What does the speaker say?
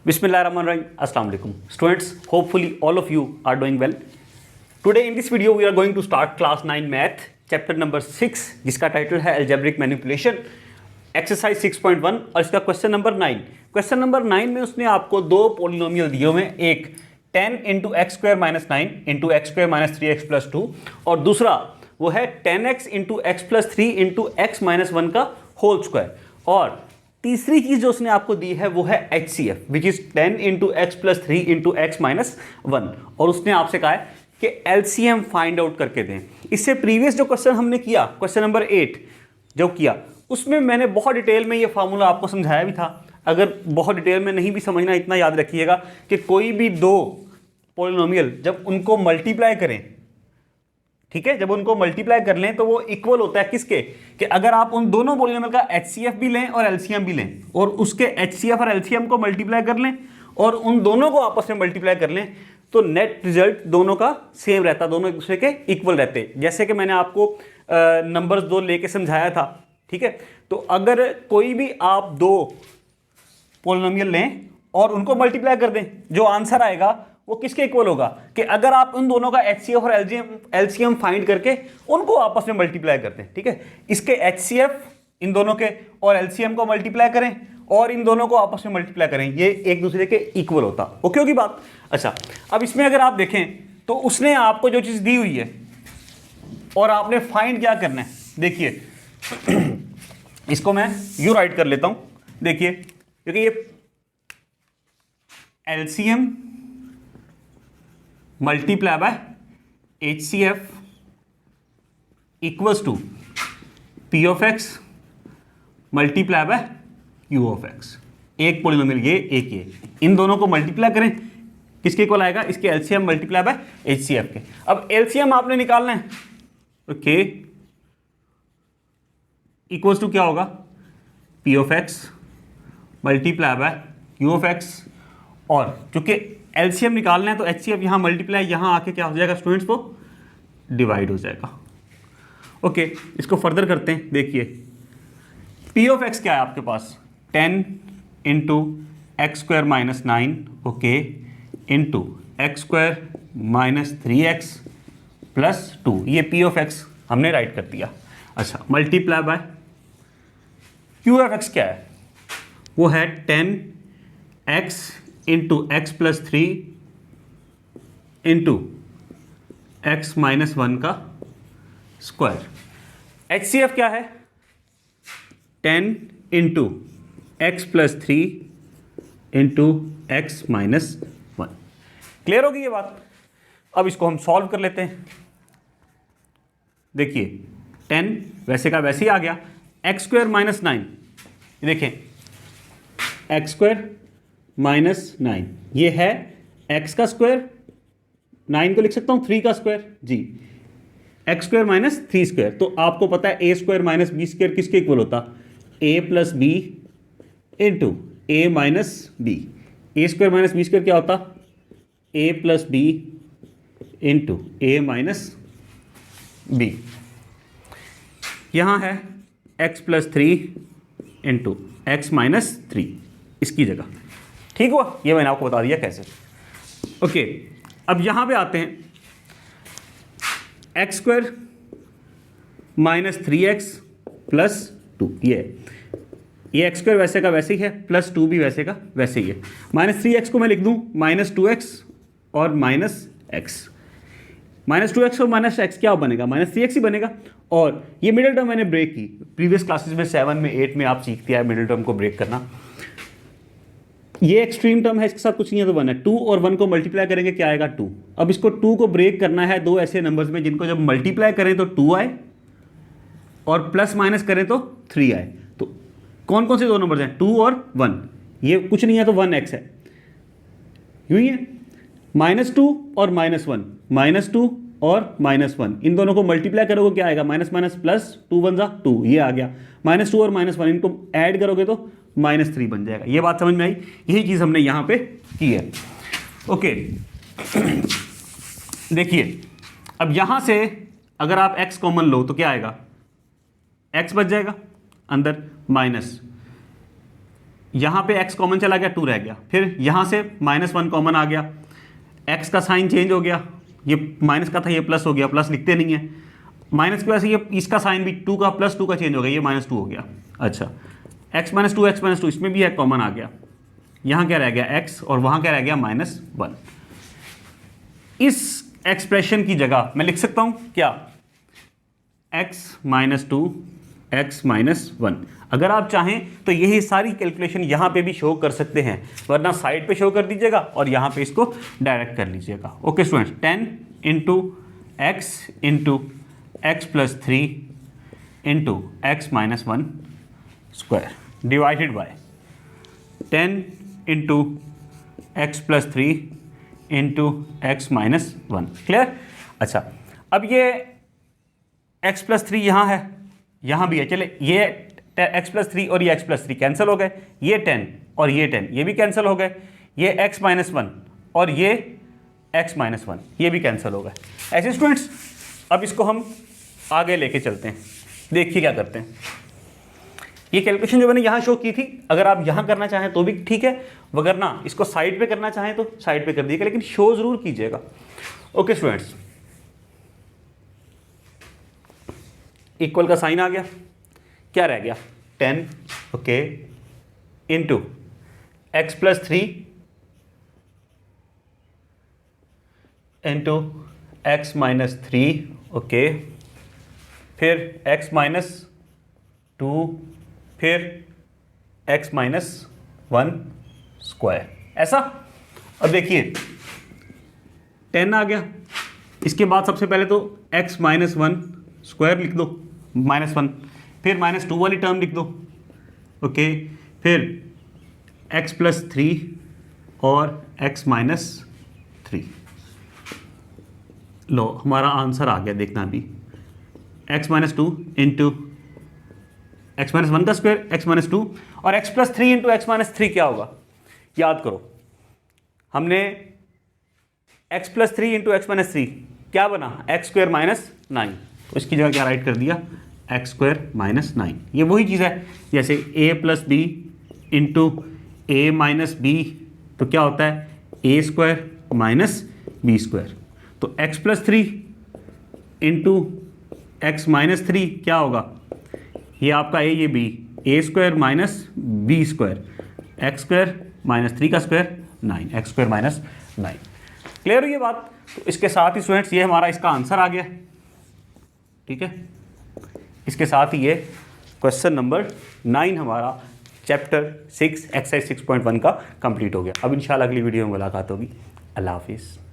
Bismillahirrahmanirrahim. Assalamu alaikum. Students, hopefully all of you are doing well. Today in this video we are going to start class 9 math chapter number 6 जिसका title है algebraic manipulation exercise 6.1 और इसका question number 9. Question number 9 में उसने आपको दो polynomial दिए हुए हैं, एक 10 into x square minus 9 into x square minus 3x plus 2 और दूसरा वो है 10x into x plus 3 into x minus 1 का होल स्क्वायर और तीसरी चीज जो उसने आपको दी है वो है HCF which is 10 into x plus 3 into x minus 1 और उसने आपसे कहा है कि LCM फाइंड आउट करके दें. इससे प्रीवियस जो क्वेश्चन हमने किया क्वेश्चन नंबर 8 जो किया उसमें मैंने बहुत डिटेल में ये फार्मूला आपको समझाया भी था. अगर बहुत डिटेल में नहीं भी समझना इतना याद रखिएगा कि कोई भी दो पॉलिनोमियल जब उनको मल्टीप्लाई करें, ठीक है, जब उनको मल्टीप्लाई कर लें तो वो इक्वल होता है किसके, कि अगर आप उन दोनों पॉलिनोमियल का HCF भी लें और LCM भी लें और उसके HCF और LCM को मल्टीप्लाई कर लें और उन दोनों को आपस में मल्टीप्लाई कर लें तो नेट रिजल्ट दोनों का सेम रहता, दोनों एक दूसरे के इक्वल रहते. जैसे कि मैंने आपको नंबर्स दो लेके समझाया था, ठीक है. तो अगर कोई भी आप दो पॉलिनोमियल लें और उनको मल्टीप्लाई कर दें, जो आंसर आएगा वो किसके इक्वल होगा, कि अगर आप उन दोनों का HCF और LCM फाइंड करके उनको आपस में मल्टीप्लाई करते हैं, ठीक है. इसके HCF इन दोनों के और LCM को मल्टीप्लाई करें और इन दोनों को आपस में मल्टीप्लाई करें, ये एक दूसरे के इक्वल होता. ओके होगी बात. अच्छा, अब इसमें अगर आप देखें तो उसने आपको जो चीज़ दी हुई है और आपने फाइंड क्या करना है, देखिए इसको मैं यूँ राइट कर लेता हूँ. देखिए क्योंकि ये LCM multiply by HCF equals to P of x multiply by Q of x. एक पॉलिनोमियल ये, एक ये, इन दोनों को मल्टीप्लाई करें किसके इक्वल आएगा, इसके LCM मल्टीप्लाई बाय HCF के. अब LCM आपने निकालना है तो K इक्वल्स टू क्या होगा, P of x multiply by Q of x और चूंकि LCM निकालना है तो HCF यहाँ मल्टीप्लाई यहाँ आके क्या हो जाएगा स्टूडेंट्स, को डिवाइड हो जाएगा. ओके, इसको फर्दर करते हैं. देखिए P ऑफ एक्स क्या है आपके पास, 10 into x square minus 9 okay into x square minus 3x plus 2, ये P ऑफ एक्स हमने राइट कर दिया. अच्छा, multiply by Q of x क्या है, वो है 10x into x plus 3 into x minus 1 का स्क्वायर. HCF क्या है, 10 into x plus 3 into x minus 1. Clear होगी ये बात. अब इसको हम सॉल्व कर लेते हैं. देखिए 10 वैसे का वैसे ही आ गया, एक्स स्क्वायर माइनस 9, देखें एक्स स्क्वायर माइनस 9 ये है एक्स का स्क्वायर, 9 को लिख सकता हूँ 3 का स्क्वायर जी, एक्स स्क्वायर माइनस 3 स्क्वायर. तो आपको पता है ए स्क्वायर माइनस बी स्क्वायर किसके इक्वल होता, ए प्लस बी इंटू ए माइनस बी. ए स्क्वायर माइनस बी स्क्वायर क्या होता, ए प्लस बी इंटू ए माइनस बी. यहाँ है x plus 3 into x minus 3 इसकी जगह. ठीक हुआ, ये मैंने आपको बता दिया कैसे. ओके, अब यहां पे आते हैं, x square minus 3x plus 2 ये एक्स स्क्वायर वैसे का वैसे ही है प्लस 2 भी वैसे का वैसे ही है. माइनस 3x को मैं लिख दूं माइनस 2x और माइनस x. माइनस 2x और माइनस x क्या बनेगा, माइनस 3x ही बनेगा. और ये मिडिल टर्म मैंने ब्रेक की प्रीवियस क्लासेस में 7 में 8 में आप सीखते हैं मिडिल टर्म को ब्रेक करना. ये एक्सट्रीम टर्म है, इसके साथ कुछ नहीं है तो 1 है. 2 और 1 को मल्टीप्लाई करेंगे क्या आएगा 2. अब इसको 2 को ब्रेक करना है दो ऐसे नंबर्स में जिनको जब मल्टीप्लाई करें तो 2 आए और प्लस माइनस करें तो 3 आए. तो कौन कौन से दो नंबर्स हैं, 2 और 1. ये कुछ नहीं है तो 1x है, यूं ही है. -2 और -1, -2 और -1 इन दोनों को मल्टीप्लाई करोगे क्या आएगा, माइनस माइनस प्लस 2 1 जा 2 ये आ गया. -2 और -1 इनको ऐड करोगे तो -3 बन जाएगा. ये बात समझ में आई, यही चीज़ हमने यहाँ पे की है. ओके देखिए अब यहाँ से अगर आप x कॉमन लो तो क्या आएगा, x बच जाएगा अंदर माइनस यहाँ पे x कॉमन चला गया, 2 रह गया। फिर यहाँ से -1 कॉमन आ गया, x का साइन चेंज हो गया, ये माइनस का था ये प्लस हो गया, प्लस लिखते नहीं है, माइनस की वजह से ये इसका साइन भी 2 का प्लस 2 का चेंज हो गया, ये -2 हो गया। अच्छा, x -2 इसमें भी एक कॉमन आ गया, यहाँ क्या रह गया x और वहाँ क्या रह गया -1। इस एक्सप्रेशन की जगह मैं लिख सकता हूँ क्या, x -2 x -1। अगर आप चाहें तो यही सारी कैलकुलेशन यहाँ पे भी शो कर सकते हैं, वरना साइड पे शो कर दीजिएगा और यहाँ पे इसको डायरेक्ट कर लीजिएगा। Okay students, 10 × x + 3 × x -1 square divided by 10 × x + 3 × x -1। Clear? अच्छा, अब ये x + 3 यहाँ है, यहाँ भी है, चले ये x + 3 और ये x + 3 कैंसिल हो गए, ये 10 और ये 10 ये भी कैंसिल हो गए, ये x -1 और ये x -1 ये भी कैंसिल हो गए। ऐसे स्टूडेंट्स अब इसको हम आगे लेके चलते हैं, देखिए क्या करते हैं। ये कैलकुलेशन जो मैंने यहाँ शो की थी, अगर आप यहाँ करना चाहें तो भी ठीक है, वगरना इसको साइड पे करना चाहें तो साइड पे कर दीजिएगा, लेकिन शो ज़रूर कीजिएगा। ओके स्टूडेंट्स, इक्वल का साइन आ गया, क्या रह गया 10 okay into x + 3 into x -3 okay, फिर x -2 फिर x -1 स्क्वायर, ऐसा। अब देखिए 10 आ गया, इसके बाद सबसे पहले तो x -1 स्क्वायर लिख दो, -1, फिर -2 वाली टर्म लिख दो ओके, फिर x + 3 और x -3। लो हमारा आंसर आ गया, देखना अभी x -2 इंटू x -1 का स्क्वायर, x -2 और x + 3 इंटू x -3 क्या होगा, याद करो हमने x + 3 इंटू x -3 क्या बना, x² -9, तो इसकी जगह क्या राइट कर दिया x² -9। ये वही चीज़ है जैसे a + b into a - b, तो क्या होता है a² - b², तो x + 3 इंटू x -3 क्या होगा, ये आपका a ये b, a² - b², x² - 3 का स्क्वायर 9, x² - 9। क्लियर हुई ये बात? तो इसके साथ ही स्टूडेंट्स ये हमारा इसका आंसर आ गया, ठीक है। इसके साथ ही ये क्वेश्चन नंबर 9 हमारा चैप्टर 6 एक्सरसाइज 6.1 का कंप्लीट हो गया। अब इंशाल्लाह अगली वीडियो में मुलाकात होगी। अल्लाह हाफिज़।